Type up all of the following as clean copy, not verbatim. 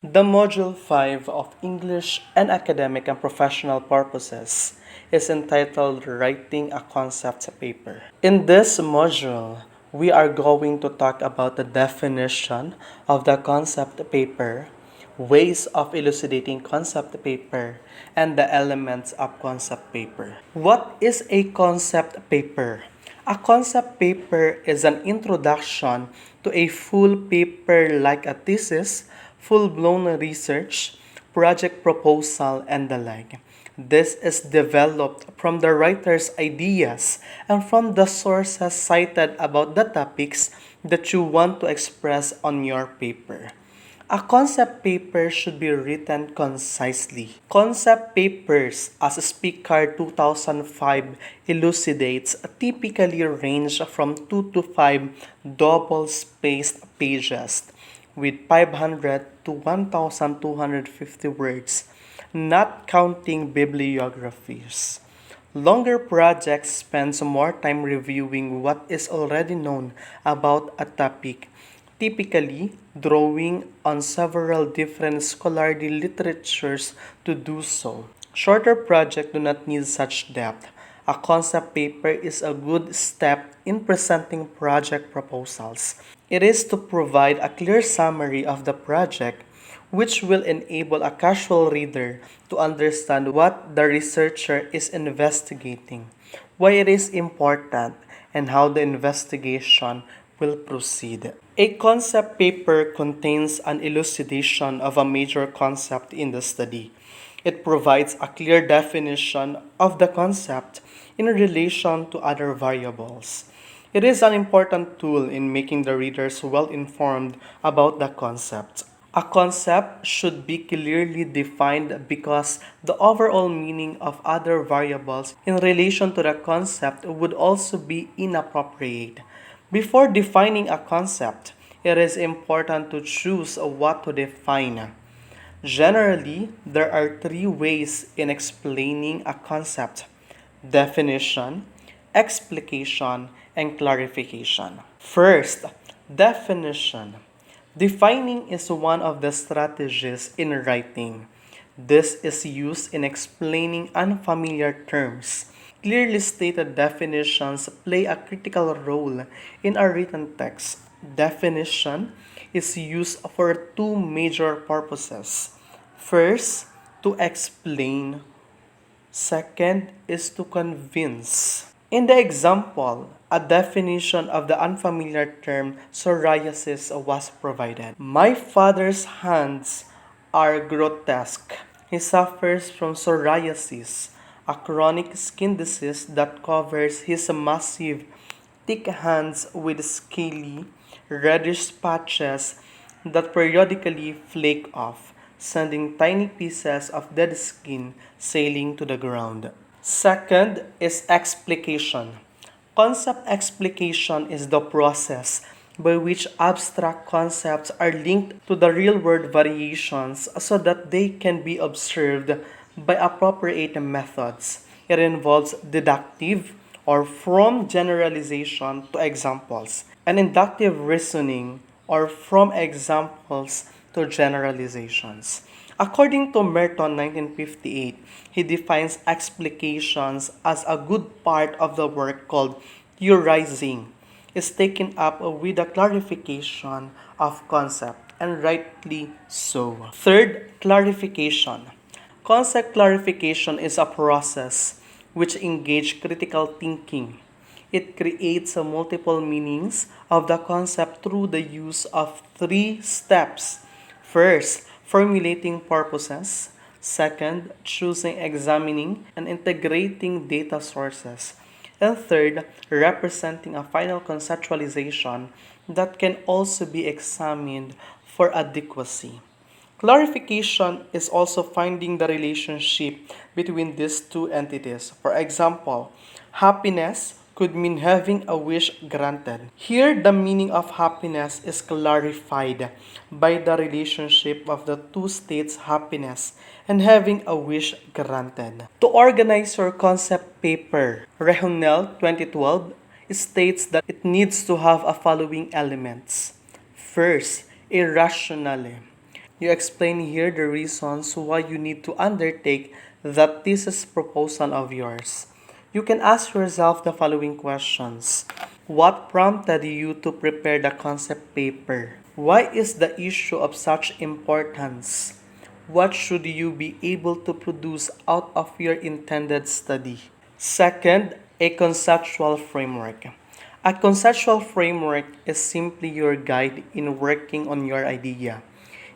The Module 5 of English and Academic and Professional Purposes is entitled Writing a Concept Paper. In this module, we are going to talk about the definition of the concept paper, ways of elucidating concept paper, and the elements of concept paper. What is a concept paper? A concept paper is an introduction to a full paper like a thesis, full-blown research, project proposal, and the like. This is developed from the writer's ideas and from the sources cited about the topics that you want to express on your paper. A concept paper should be written concisely. Concept papers, as Speaker 2005 elucidates, typically range from 2 to 5 double-spaced pages with 500 to 1,250 words, not counting bibliographies. Longer projects spend more time reviewing what is already known about a topic, typically drawing on several different scholarly literatures to do so. Shorter projects do not need such depth. A concept paper is a good step in presenting project proposals. It is to provide a clear summary of the project, which will enable a casual reader to understand what the researcher is investigating, why it is important, and how the investigation will proceed. A concept paper contains an elucidation of a major concept in the study. It provides a clear definition of the concept in relation to other variables. It is an important tool in making the readers well informed about the concept. A concept should be clearly defined because the overall meaning of other variables in relation to the concept would also be inappropriate. Before defining a concept, it is important to choose what to define. Generally, there are three ways in explaining a concept: definition, explication, and clarification. First, definition. Defining is one of the strategies in writing. This is used in explaining unfamiliar terms. Clearly stated definitions play a critical role in a written text. Definition is used for two major purposes. First, to explain. Second is to convince. In the example, a definition of the unfamiliar term psoriasis was provided. My father's hands are grotesque. He suffers from psoriasis, a chronic skin disease that covers his massive, thick hands with scaly, reddish patches that periodically flake off, sending tiny pieces of dead skin sailing to the ground. Second is explication. Concept explication is the process by which abstract concepts are linked to the real-world variations so that they can be observed by appropriate methods. It involves deductive or from generalization to examples, and inductive reasoning or from examples to generalizations. According to Merton 1958, he defines explications as a good part of the work called theorizing is taken up with the clarification of concept, and rightly so. Third, clarification. Concept clarification is a process which engages critical thinking. It creates multiple meanings of the concept through the use of three steps. First, formulating purposes. Second, choosing, examining, and integrating data sources. And third, representing a final conceptualization that can also be examined for adequacy. Clarification is also finding the relationship between these two entities. For example, happiness could mean having a wish granted. Here, the meaning of happiness is clarified by the relationship of the two states, happiness and having a wish granted. To organize your concept paper, Rehonel 2012 states that it needs to have a following elements. First, irrationally. You explain here the reasons why you need to undertake that thesis proposal of yours. You can ask yourself the following questions. What prompted you to prepare the concept paper? Why is the issue of such importance? What should you be able to produce out of your intended study? Second, a conceptual framework. A conceptual framework is simply your guide in working on your idea.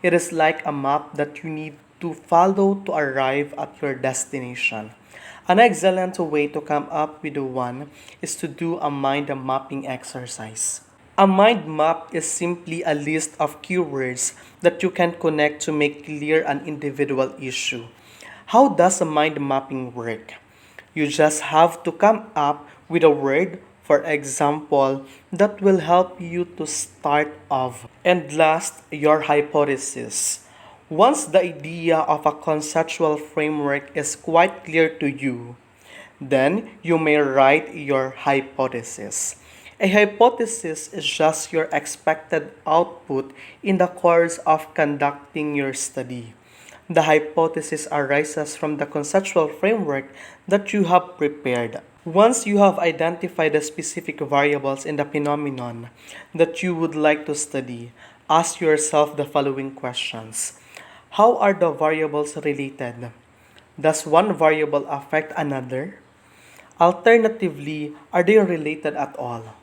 It is like a map that you need to follow to arrive at your destination. An excellent way to come up with one is to do a mind mapping exercise. A mind map is simply a list of keywords that you can connect to make clear an individual issue. How does a mind mapping work? You just have to come up with a word, for example, that will help you to start off. And last, your hypothesis. Once the idea of a conceptual framework is quite clear to you, then you may write your hypothesis. A hypothesis is just your expected output in the course of conducting your study. The hypothesis arises from the conceptual framework that you have prepared. Once you have identified the specific variables in the phenomenon that you would like to study, ask yourself the following questions. How are the variables related? Does one variable affect another? Alternatively, are they related at all?